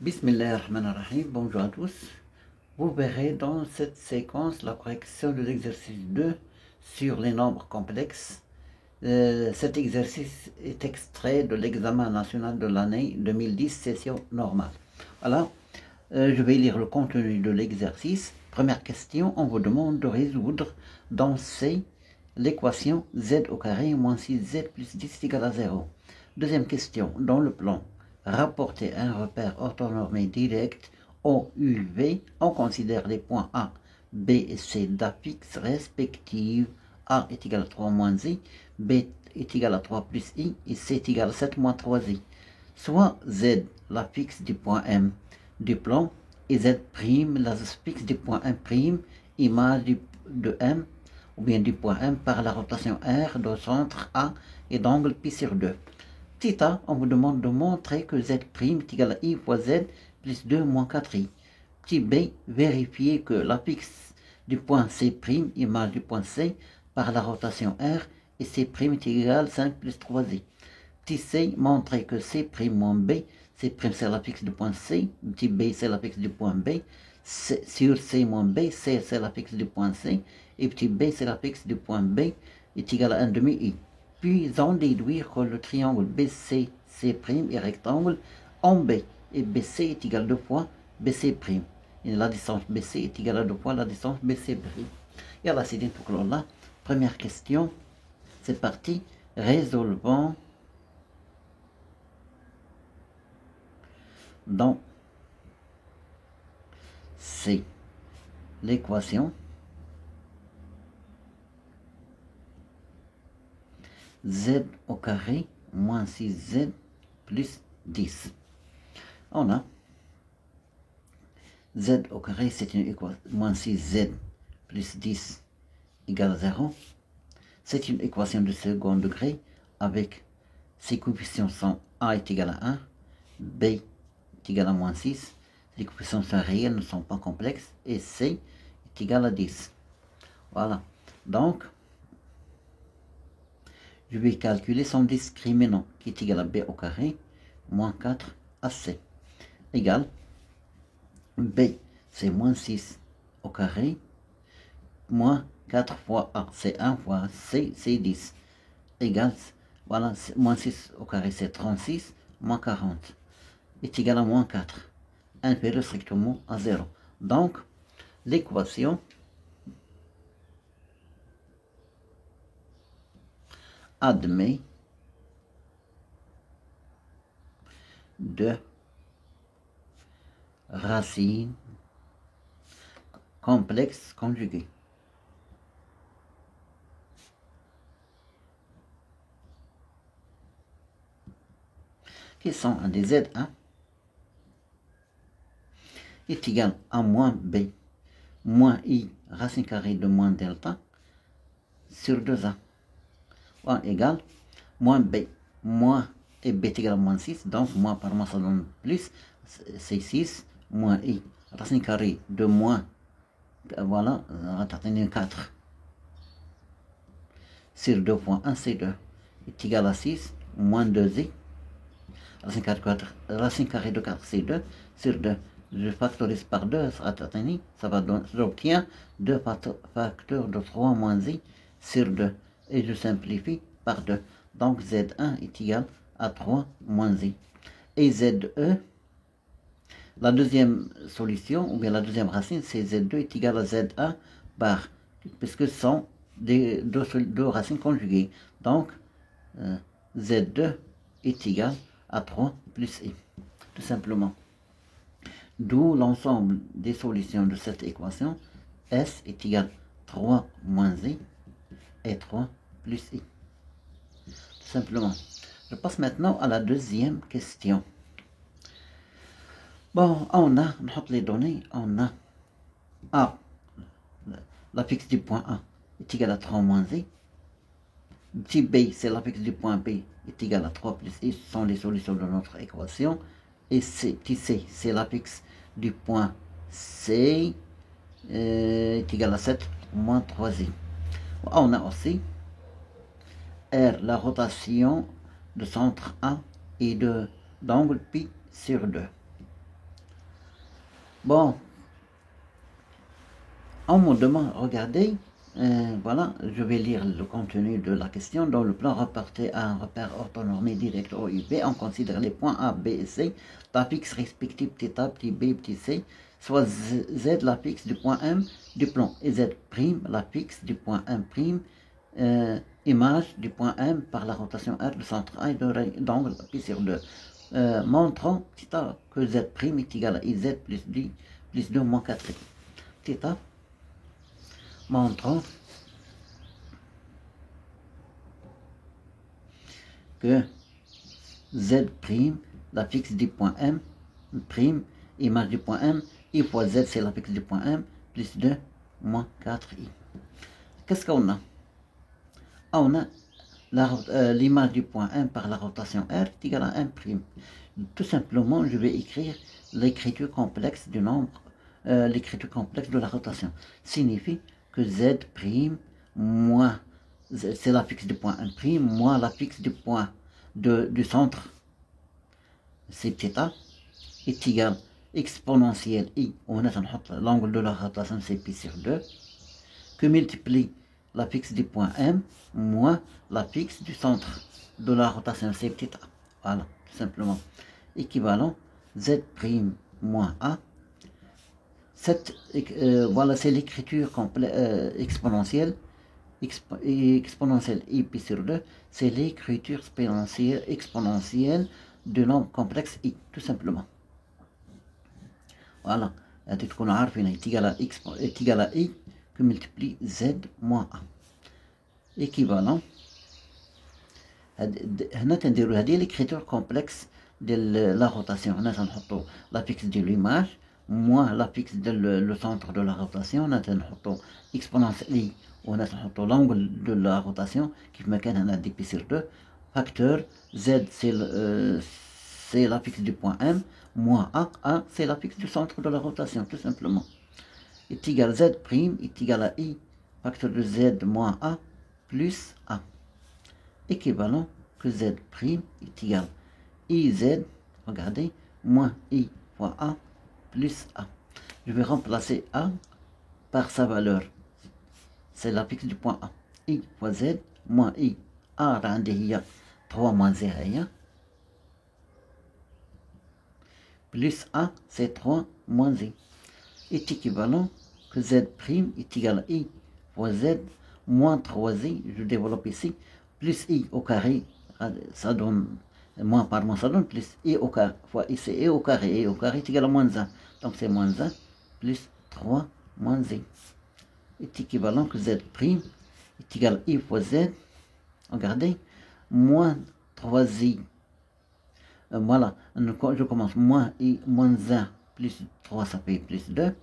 Bismillahirrahmanirrahim, bonjour à tous. Vous verrez dans cette séquence la correction de l'exercice 2 sur les nombres complexes. Cet exercice est extrait de l'examen national de l'année 2010, session normale. Voilà, je vais lire le contenu de l'exercice. Première question, on vous demande de résoudre dans C l'équation z au carré moins 6z plus 10 égale à 0. Deuxième question, dans le plan, rapporter un repère orthonormé direct OUV, on considère les points A, B et C d'affixes respectives. A est égal à 3 moins I, B est égal à 3 plus I et C est égal à 7 moins 3I. Soit Z, l'affixe du point M du plan, et Z', l'affixe du point M', image de M, ou bien du point M par la rotation R de centre A et d'angle pi sur 2. Theta, on vous demande de montrer que Z' est égal à I fois Z plus 2 moins 4I. Petit B, vérifier que l'affixe du point C', image du point C, par la rotation R, et C' est égal à 5 plus 3I. Petit C, montrer que C' moins B, C' c'est l'affixe du point C, petit B c'est l'affixe du point B, sur C moins B, C c'est l'affixe du point C, et petit b c'est l'affixe du point B est égal à 1 demi I. Puis en déduire que le triangle BCC' est rectangle en B, et BC est égal à 2 fois BC'. Et la distance BC est égale à 2 fois la distance BC'. Et à la série là, première question, c'est parti, résolvons dans C l'équation z au carré moins 6z plus 10. On a z au carré, c'est une équation, moins 6z plus 10 égale à 0. C'est une équation de second degré avec ses coefficients sont a est égal à 1, b est égal à moins 6, les coefficients sont réels, ne sont pas complexes, et c est égal à 10. Voilà. Donc, je vais calculer son discriminant qui est égal à b au carré moins 4 ac égale b, c'est moins 6 au carré moins 4 fois a, c'est 1 fois c, c'est 10 égale, voilà, moins 6 au carré c'est 36 moins 40 est égal à moins 4 inférieur strictement à 0. Donc l'équation admet de racines complexes conjuguées. Qui sont un des Z1 est égal à moins B moins I racine carrée de moins delta sur 2A. Égale moins B, moins et B est égal à moins 6, donc moins par moins ça donne plus, c'est 6, moins I, racine carrée de moins, voilà, on va obtenir 4, sur 2 fois 1, c'est 2, est égal à 6, moins 2I, racine carrée de 4, c'est 2, sur 2, je factorise par 2, ça va donner, j'obtiens 2 facteurs de 3 moins I sur 2, et je simplifie par 2. Donc Z1 est égal à 3 moins I. Et ZE, la deuxième solution, ou bien la deuxième racine, c'est Z2 est égal à Z1 par, puisque ce sont deux racines conjuguées. Donc Z2 est égal à 3 plus I, tout simplement. D'où l'ensemble des solutions de cette équation, S est égal à 3 moins I et 3 plus I. Tout simplement. Je passe maintenant à la deuxième question. Bon, on a les données, on a A, l'affixe du point A est égal à 3 moins I. Petit B, c'est l'affixe du point B est égal à 3 plus I, ce sont les solutions de notre équation. Et C, petit C, c'est l'affixe du point C est égal à 7 moins 3I. On a aussi R, la rotation de centre A et d'angle pi sur 2. Bon, on me demande, regardez, voilà, je vais lire le contenu de la question. Dans le plan reporté à un repère orthonormé direct OUP, on considère les points A, B et C, l'affixe respectif petit a, petit b, petit c, soit Z l'affixe du point M du plan et Z' l'affixe du point M', image du point M par la rotation R du centre A et d'angle pi sur 2. Montrant petit a que Z' est égal à IZ plus 2 moins 4i. Petit a montrant que Z', l'affixe du point M, image du point M, I fois Z, c'est l'affixe du point M, plus 2 moins 4i. Qu'est-ce qu'on a? On a l'image du point M par la rotation R est égale à 1'. Tout simplement, je vais écrire l'écriture complexe du nombre, l'écriture complexe de la rotation. Signifie que Z' moins, c'est l'affixe du point M', moins l'affixe du point du centre, c'est petit a, est égal exponentielle I, on a l'angle de la rotation, c'est pi sur 2, que multiplie l'affixe du point M moins l'affixe du centre de la rotation, c'est petit a. Voilà, tout simplement. Équivalent Z' moins A. Voilà, c'est l'écriture exponentielle. Exponentielle I pi sur 2, c'est l'écriture exponentielle du nombre complexe I, tout simplement. Voilà, est égal à I que multiplie Z moins A. Équivalent. هذه l'écriture complexe de la rotation. On a l'affixe de l'image moins l'affixe de le centre de la rotation. On a exponentielle I. On a l'angle de la rotation qui me donne un pi sur 2. Facteur Z, c'est l'affixe du point M, moins A, c'est l'affixe du centre de la rotation, tout simplement. Est égal à Z' est égal à I, facteur de Z moins A, plus A. Équivalent que Z' est égal à IZ, regardez, moins I fois A, plus A. Je vais remplacer A par sa valeur. C'est l'affixe du point A. I fois Z, moins I. A rende 3 moins 0, plus A, c'est 3 moins I. Est équivalent que Z' est égal à I fois Z moins 3I, je développe ici, plus I au carré, ça donne, moins par moins, ça donne plus I au carré, fois ici I au carré est égal à moins 1. Donc c'est moins 1 plus 3 moins I. Est équivalent que Z' est égal à I fois Z, regardez, moins 3I. Voilà, je commence moins I, moins 1, plus 3, ça fait plus 2.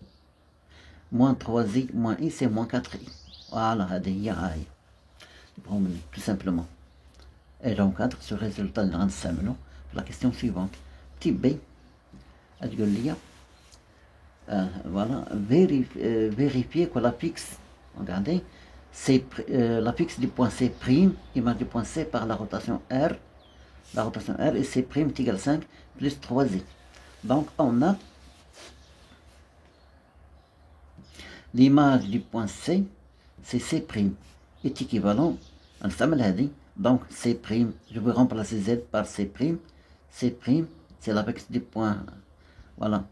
Moins 3I, moins I, c'est moins 4I. Voilà, tout simplement. Et j'encadre ce résultat de la question suivante. Petit B, voilà, vérifier que l'affixe, regardez, c'est l'affixe du point C', image du point C par la rotation R, et C' est égal à 5 plus 3i. Donc on a l'image du point C, c'est C' est équivalent à donc C', je vais remplacer Z par C', c'est l'affixe du point, voilà,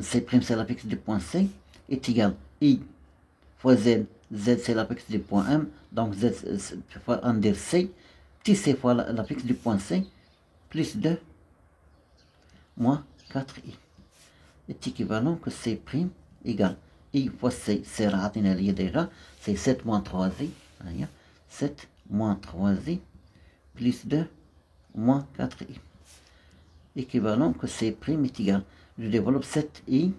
C' c'est l'affixe du point C, est égal à I fois Z, Z c'est l'affixe du point M, donc Z fois en dire C, petit c fois l'affixe du point C, plus 2 moins 4i, est équivalent que C' égale I fois C, c'est raté déjà, c'est 7 moins 3i, 7 moins 3i, plus 2 moins 4i. Équivalent que C' est égal, je développe 7i,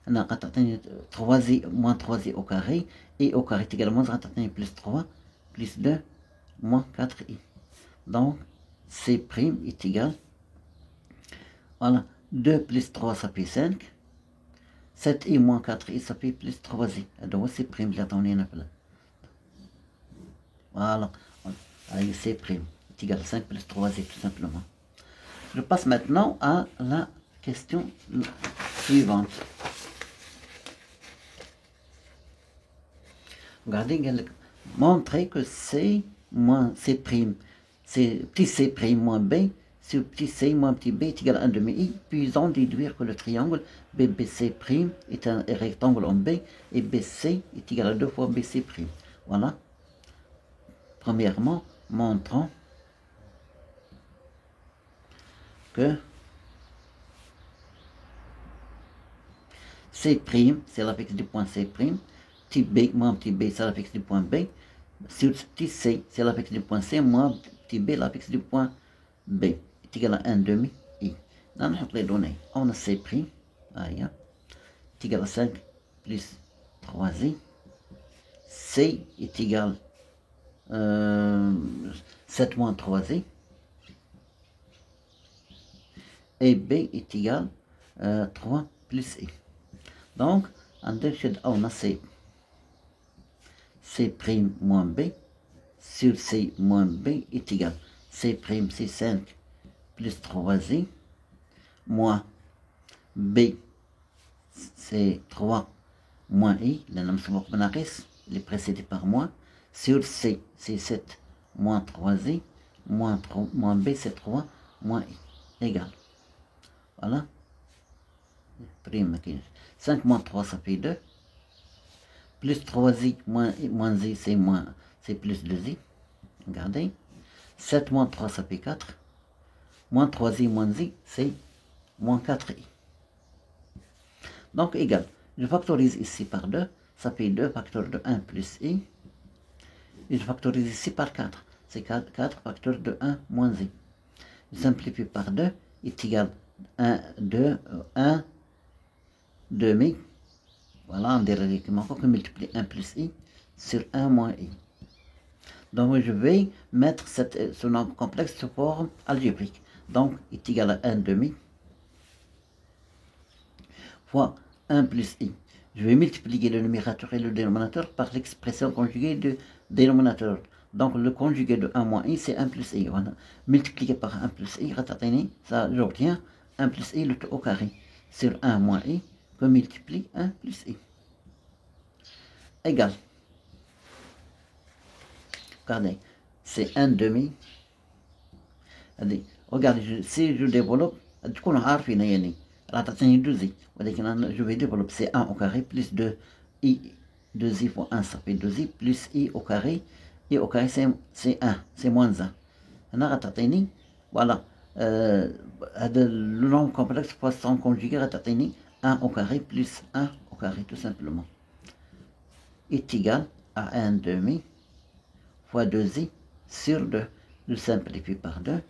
3i moins 3i au carré, et au carré est égal à moins plus 3, plus 2 moins 4i. Donc C' est égal, voilà, 2 plus 3 ça fait 5, 7i moins 4i ça fait plus 3i. Donc C' j'attendais un peu. Voilà, avec C' est égal à 5 plus 3i tout simplement. Je passe maintenant à la question suivante. Regardez, montrer que C moins C prime, c'est petit c prime moins b, sur petit c moins petit b est égal à 1 demi i, puis en déduire que le triangle BBC' est un rectangle en b, et BC est égal à 2 fois BC'. Voilà. Premièrement, montrons que C', c'est la fixe du point C', petit b moins petit b, c'est la fixe du point B, sur petit c, c'est la fixe du point C, moins petit b, la fixe du point B, est égal à 1 demi i. Là, on a les données. On a C', est égal à 5 plus 3i. C est égal à 7 moins 3i. Et B est égal à 3 plus i. Donc, on a C', C' moins B sur C moins B est égal. C', c'est 5 plus 3i, moins B, c'est 3 moins i, il est précédé par moins, sur C, c'est 7 moins 3i, moins B, c'est 3 moins i, égal. Voilà. Prime 5 moins 3, ça fait 2. Plus 3i moins i, c'est plus 2i. Regardez. 7 moins 3, ça fait 4. Moins 3i moins i, c'est moins 4i. Donc, égal. Je factorise ici par 2. Ça fait 2 facteurs de 1 plus i. Et je factorise ici par 4. C'est 4 facteurs de 1 moins i. Je simplifie par 2 est égal à 1 demi. Voilà, on dirait qu'il manque que multiplier 1 plus i sur 1 moins i. Donc, je vais mettre ce nombre complexe sous forme algébrique. Donc, est égal à 1 demi fois 1 plus i. Je vais multiplier le numérateur et le dénominateur par l'expression conjuguée du dénominateur. Donc, le conjugué de 1 moins i, c'est 1 plus i. Voilà. Multiplié par 1 plus i, ça, j'obtiens 1 plus i le tout au carré sur 1 moins i que multiplie 1 plus i. Égal. Regardez, c'est 1 demi. Regardez, si je développe, du coup, on a fini, je vais développer c'est 1 au carré plus 2i, 2i fois 1, ça fait 2i, plus i au carré, et au carré c'est 1, c'est moins 1. Voilà, le nombre complexe fois son conjugué, 1 au carré plus 1 au carré, tout simplement, est égal à 1 demi fois 2i sur 2. Je simplifie par 2,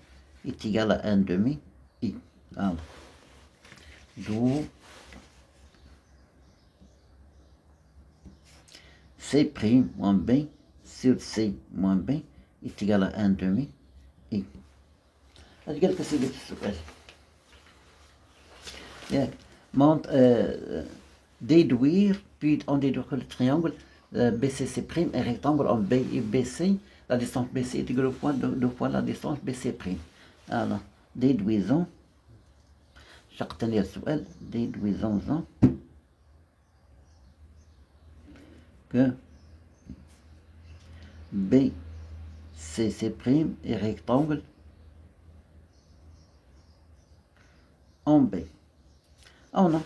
est égal à 1 demi i. Alors, d'où C' moins B sur C moins B est égal à 1 demi i. Regarde que c'est le petit déduire, puis on déduit que le triangle BCC' est rectangle en B et BC. La distance BC est égale à 2 fois la distance BC'. Alors, déduisons. Déduisons que BCC' est rectangle en B. Oh non.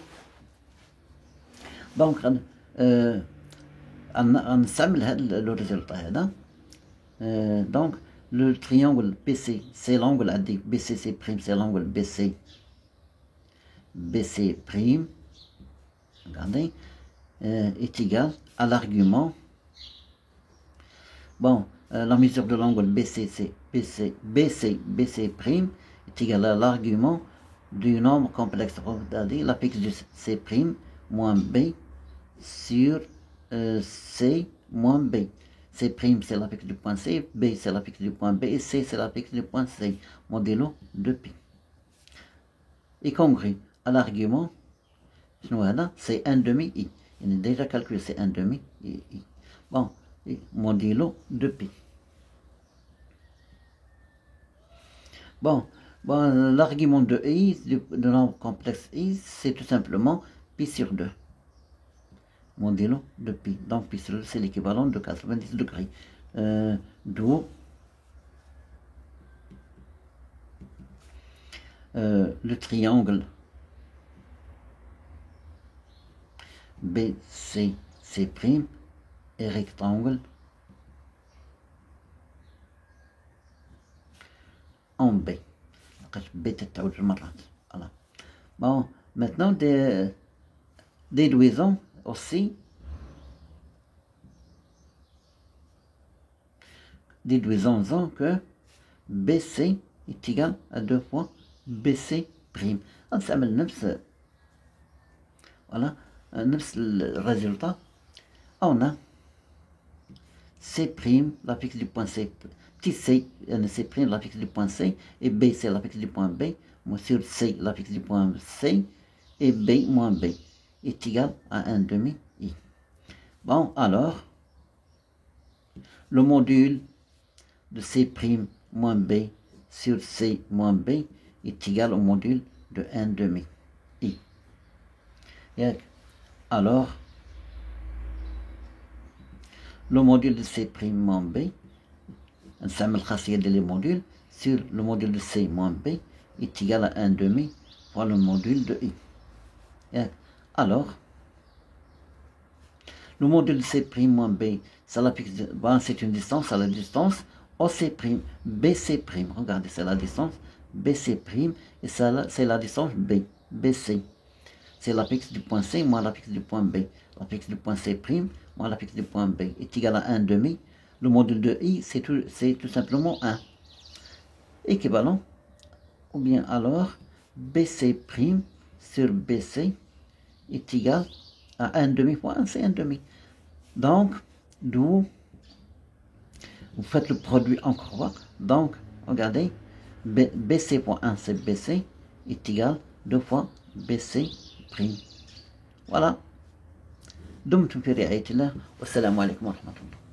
Donc, on s'amène le résultat. Donc, le triangle BC, c'est l'angle AD. BCC', c'est l'angle BC. BC', regardez, est égal à l'argument. Bon, la mesure de l'angle BC est égal à l'argument du nombre complexe, c'est-à-dire la fixe du C' moins B sur C moins B. C', c'est la fixe du point C, B, c'est la fixe du point B, et C, c'est la fixe du point C, modulo 2π. Et congrue à l'argument, c'est 1 demi i. Il est déjà calculé, c'est 1 demi i. Bon, et modulo 2π. Bon, l'argument de i, de nombre complexe i, c'est tout simplement pi sur 2. modulo de pi. Donc pi sur 2, c'est l'équivalent de 90 degrés. D'où le triangle BCC' et rectangle en B. Voilà. Bon, maintenant déduisons aussi que BC est égal à 2 fois BC'. Voilà, نفس الريزلtat. On a C', la fixe du point C, petit C, C', la fixe du point C, et B, c'est la fixe du point B, sur C, la fixe du point C, et B moins B est égal à 1 demi I. Bon, alors, le module de C' moins B sur C moins B est égal au module de 1 demi I. Et alors, le module de C' moins B, نستعمل الخاصية ديال les modules sur le module de C moins B est égal à 1 demi fois le module de I. Et alors, le module de C' moins B, c'est une distance, à la distance OC', BC', regardez, c'est la distance BC', et c'est la distance B, BC. C'est la fixe du point C moins la fixe du point B. La fixe du point C' moins la fixe du point B est égal à 1 demi. Le module de I, c'est tout simplement 1. Équivalent. Ou bien alors, BC' sur BC est égal à 1 demi fois 1, c'est 1 demi. Donc, d'où vous faites le produit encore fois. Donc, regardez, BC fois 1, c'est BC, est égal 2 fois BC'. Voilà. دمتم في رعاية الله والسلام عليكم ورحمة الله.